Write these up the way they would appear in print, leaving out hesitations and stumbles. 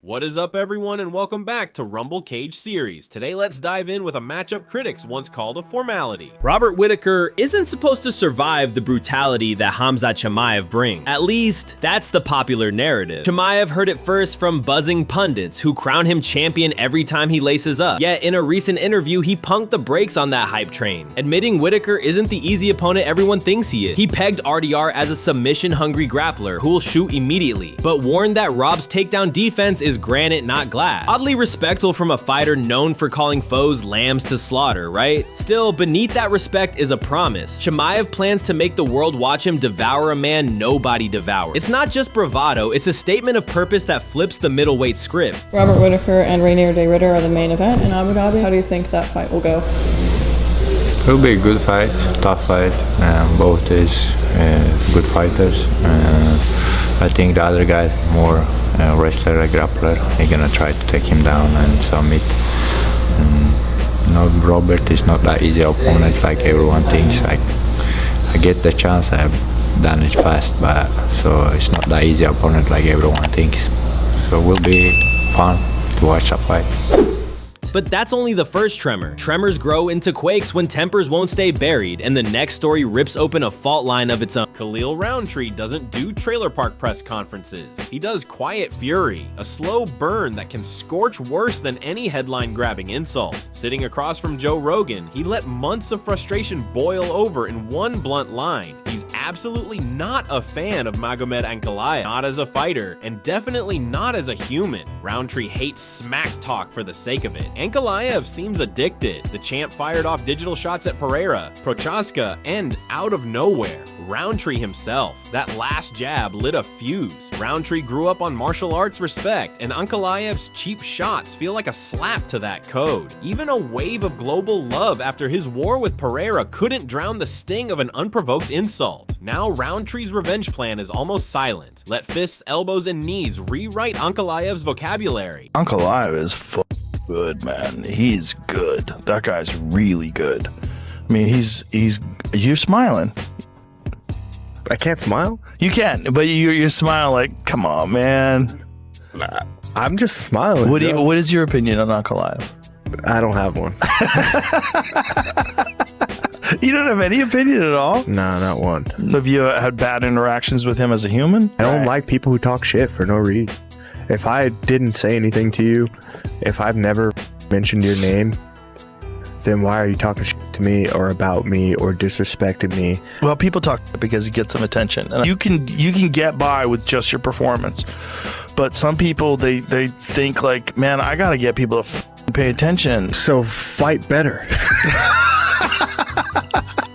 What is up, everyone, and welcome back to Rumble Cage Series. Today let's dive in with a matchup critics once called a formality. Robert Whittaker isn't supposed to survive the brutality that Khamzat Chimaev brings. At least, that's the popular narrative. Chimaev heard it first from buzzing pundits who crown him champion every time he laces up. Yet in a recent interview, he punked the brakes on that hype train, admitting Whittaker isn't the easy opponent everyone thinks he is. He pegged RDR as a submission-hungry grappler who will shoot immediately, but warned that Rob's takedown defense is granite, not glass. Oddly respectful from a fighter known for calling foes lambs to slaughter, right? Still, beneath that respect is a promise. Chimaev plans to make the world watch him devour a man nobody devoured. It's not just bravado, it's a statement of purpose that flips the middleweight script. Robert Whittaker and Rainier de Ritter are the main event in Abu Dhabi. How do you think that fight will go? It'll be a good fight, tough fight. Both is good fighters. I think the other guy more wrestler, a grappler. They're gonna try to take him down and submit. Robert is not that easy opponent like everyone thinks. I get the chance. I've done it fast, but so it's not that easy opponent like everyone thinks. So it will be fun to watch that fight. But that's only the first tremor. Tremors grow into quakes when tempers won't stay buried, and the next story rips open a fault line of its own. Khalil Roundtree doesn't do trailer park press conferences. He does quiet fury, a slow burn that can scorch worse than any headline-grabbing insult. Sitting across from Joe Rogan, he let months of frustration boil over in one blunt line. He's absolutely not a fan of Magomed Ankalaev, not as a fighter, and definitely not as a human. Roundtree hates smack talk for the sake of it. Ankalaev seems addicted. The champ fired off digital shots at Pereira, Prochaska, and out of nowhere, Roundtree himself. That last jab lit a fuse. Roundtree grew up on martial arts respect, and Ankalaev's cheap shots feel like a slap to that code. Even a wave of global love after his war with Pereira couldn't drown the sting of an unprovoked insult. Now Roundtree's revenge plan is almost silent. Let fists, elbows, and knees rewrite Ankalaev's vocabulary. Ankalaev is good, man. He's good. That guy's really good. I mean, you're smiling. I can't smile? You can, but you're smiling like, come on, man. I'm just smiling. What is your opinion on Ankalaev? I don't have one. You don't have any opinion at all? No, not one. Have you had bad interactions with him as a human? I don't like people who talk shit for no reason. If I didn't say anything to you, if I've never mentioned your name, then why are you talking shit to me or about me or disrespecting me? Well, people talk because you get some attention. And you can get by with just your performance. But some people, they think like, man, I got to get people to pay attention. So fight better.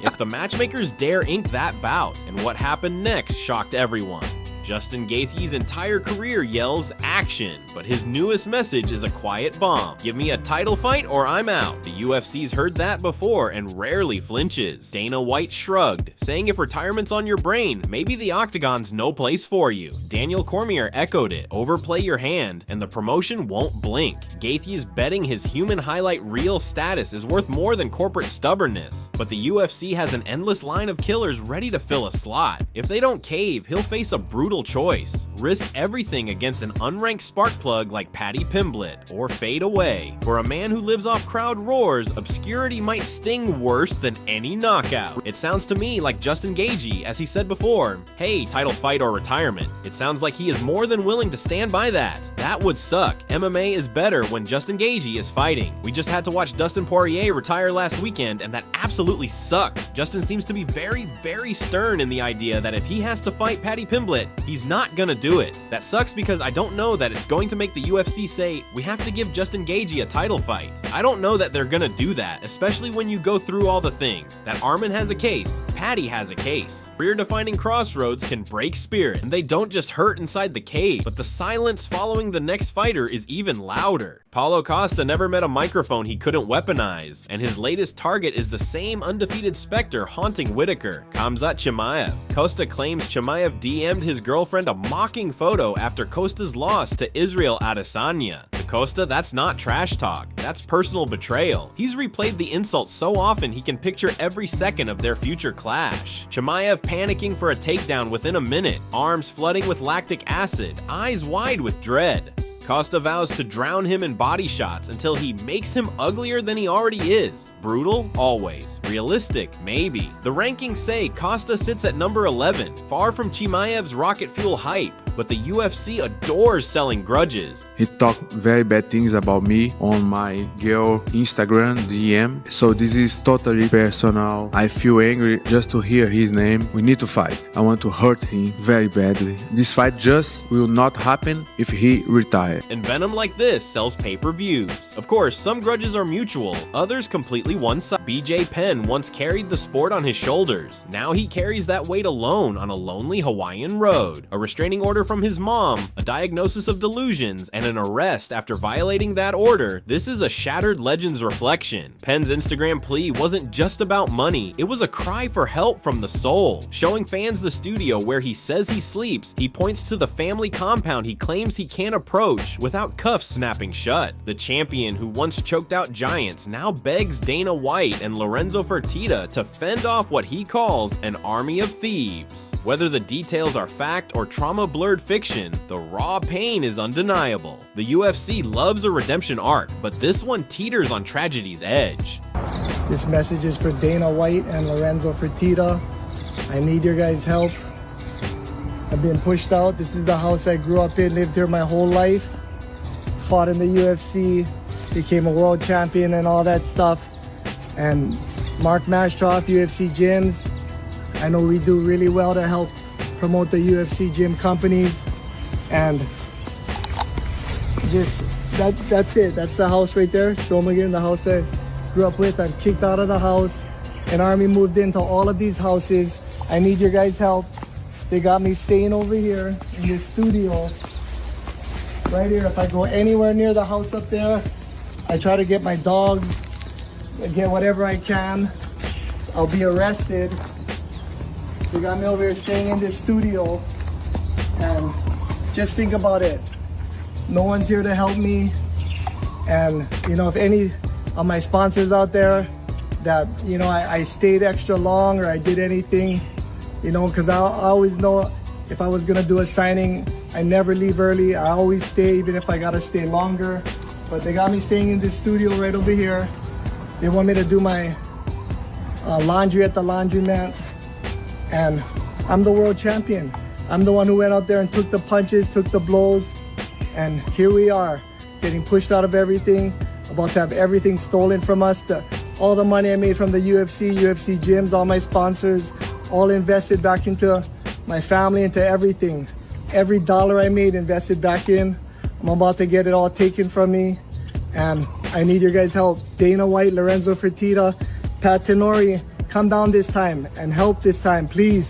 If the matchmakers dare ink that bout, and what happened next shocked everyone. Justin Gaethje's entire career yells action, but his newest message is a quiet bomb. Give me a title fight or I'm out. The UFC's heard that before and rarely flinches. Dana White shrugged, saying if retirement's on your brain, maybe the octagon's no place for you. Daniel Cormier echoed it. Overplay your hand, and the promotion won't blink. Gaethje's betting his human highlight reel status is worth more than corporate stubbornness, but the UFC has an endless line of killers ready to fill a slot. If they don't cave, he'll face a brutal choice. Risk everything against an unranked spark plug like Paddy Pimblett, or fade away. For a man who lives off crowd roars, obscurity might sting worse than any knockout. It sounds to me like Justin Gaethje, as he said before, hey, title fight or retirement. It sounds like he is more than willing to stand by that. That would suck. MMA is better when Justin Gaethje is fighting. We just had to watch Dustin Poirier retire last weekend, and that absolutely sucked. Justin seems to be very, very stern in the idea that if he has to fight Paddy Pimblett, he's not gonna do it. That sucks because I don't know that it's going to make the UFC say, we have to give Justin Gaethje a title fight. I don't know that they're gonna do that, especially when you go through all the things. That Arman has a case, Paddy has a case. Career-defining crossroads can break spirit, and they don't just hurt inside the cage, but the silence following the next fighter is even louder. Paulo Costa never met a microphone he couldn't weaponize, and his latest target is the same undefeated specter haunting Whittaker, Khamzat Chimaev. Costa claims Chimaev DM'd his girlfriend a mocking photo after Costa's loss to Israel Adesanya. To Costa, that's not trash talk, that's personal betrayal. He's replayed the insult so often he can picture every second of their future clash. Chimaev panicking for a takedown within a minute, arms flooding with lactic acid, eyes wide with dread. Costa vows to drown him in body shots until he makes him uglier than he already is. Brutal? Always. Realistic? Maybe. The rankings say Costa sits at number 11, far from Chimaev's rocket fuel hype, but the UFC adores selling grudges. He talked very bad things about me on my girl Instagram DM, so this is totally personal. I feel angry just to hear his name. We need to fight. I want to hurt him very badly. This fight just will not happen if he retires. And venom like this sells pay-per-views. Of course, some grudges are mutual, others completely one-sided. BJ Penn once carried the sport on his shoulders. Now he carries that weight alone on a lonely Hawaiian road. A restraining order from his mom, a diagnosis of delusions, and an arrest after violating that order. This is a shattered legend's reflection. Penn's Instagram plea wasn't just about money, it was a cry for help from the soul. Showing fans the studio where he says he sleeps, he points to the family compound he claims he can't approach without cuffs snapping shut. The champion who once choked out giants now begs Dana White and Lorenzo Fertitta to fend off what he calls an army of thieves. Whether the details are fact or trauma-blurred fiction, the raw pain is undeniable. The UFC loves a redemption arc, but this one teeters on tragedy's edge. This message is for Dana White and Lorenzo Fertitta. I need your guys' help. I've been pushed out. This is the house I grew up in, lived here my whole life. Fought in the UFC, became a world champion and all that stuff. And Mark Mashtroff, UFC gyms. I know we do really well to help promote the UFC gym companies. And just, that's it. That's the house right there. Show them again, the house I grew up with. I'm kicked out of the house. An army moved into all of these houses. I need your guys' help. They got me staying over here in this studio. Right here, if I go anywhere near the house up there, I try to get my dogs, get whatever I can. I'll be arrested. They got me over here staying in this studio. And just think about it. No one's here to help me. And, you know, if any of my sponsors out there that, you know, I stayed extra long or I did anything, you know, because I always know if I was going to do a signing, I never leave early. I always stay, even if I got to stay longer. But they got me staying in this studio right over here. They want me to do my laundry at the laundromat. And I'm the world champion. I'm the one who went out there and took the punches, took the blows. And here we are, getting pushed out of everything, about to have everything stolen from us. All the money I made from the UFC gyms, all my sponsors, all invested back into my family, into everything. Every dollar I made invested back in. I'm about to get it all taken from me. And I need your guys' help. Dana White, Lorenzo Fertitta, Pat Tenori, come down this time and help this time, please.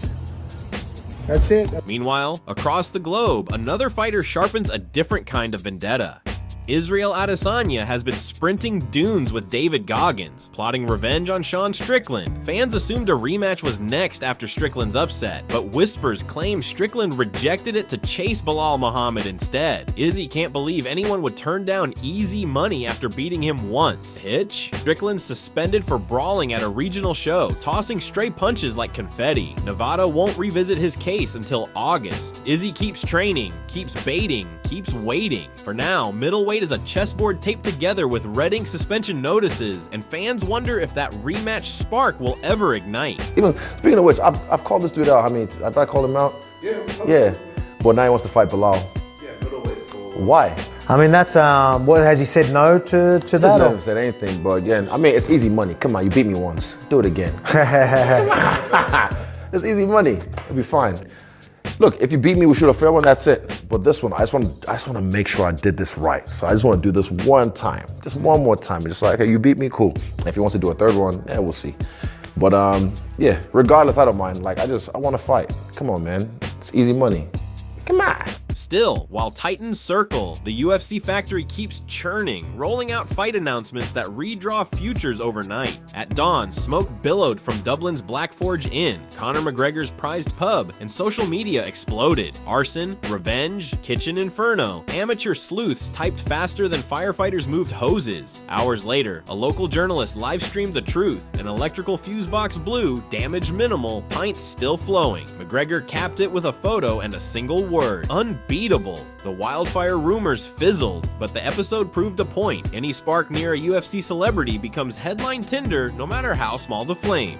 That's it. Meanwhile, across the globe, another fighter sharpens a different kind of vendetta. Israel Adesanya has been sprinting dunes with David Goggins, plotting revenge on Sean Strickland. Fans assumed a rematch was next after Strickland's upset, but whispers claim Strickland rejected it to chase Bilal Muhammad instead. Izzy can't believe anyone would turn down easy money after beating him once. Hitch? Strickland's suspended for brawling at a regional show, tossing stray punches like confetti. Nevada won't revisit his case until August. Izzy keeps training, keeps baiting, keeps waiting. For now, middleweight is a chessboard taped together with red ink suspension notices, and fans wonder if that rematch spark will ever ignite. Even speaking of which, I've called this dude out. I mean, have I called him out? Yeah. But now he wants to fight Bilal. Yeah, middleweight. Why? I mean, that's what has he said no to that? He hasn't said anything, but again, I mean, it's easy money. Come on, you beat me once. Do it again. Come on. It's easy money. It'll be fine. Look, if you beat me, we shoot a fair one, that's it. But this one, I just want to make sure I did this right. So I just want to do this one time. Just one more time. Just like, okay, you beat me, cool. If he wants to do a third one, yeah, we'll see. But yeah, regardless, I don't mind. Like, I want to fight. Come on, man. It's easy money. Come on. Still, while Titans circle, the UFC factory keeps churning, rolling out fight announcements that redraw futures overnight. At dawn, smoke billowed from Dublin's Black Forge Inn, Conor McGregor's prized pub, and social media exploded. Arson, revenge, kitchen inferno. Amateur sleuths typed faster than firefighters moved hoses. Hours later, a local journalist live-streamed the truth. An electrical fuse box blew, damage minimal, pints still flowing. McGregor capped it with a photo and a single word: unbeatable. unbeatable. The wildfire rumors fizzled, but the episode proved a point. Any spark near a UFC celebrity becomes headline tinder no matter how small the flame.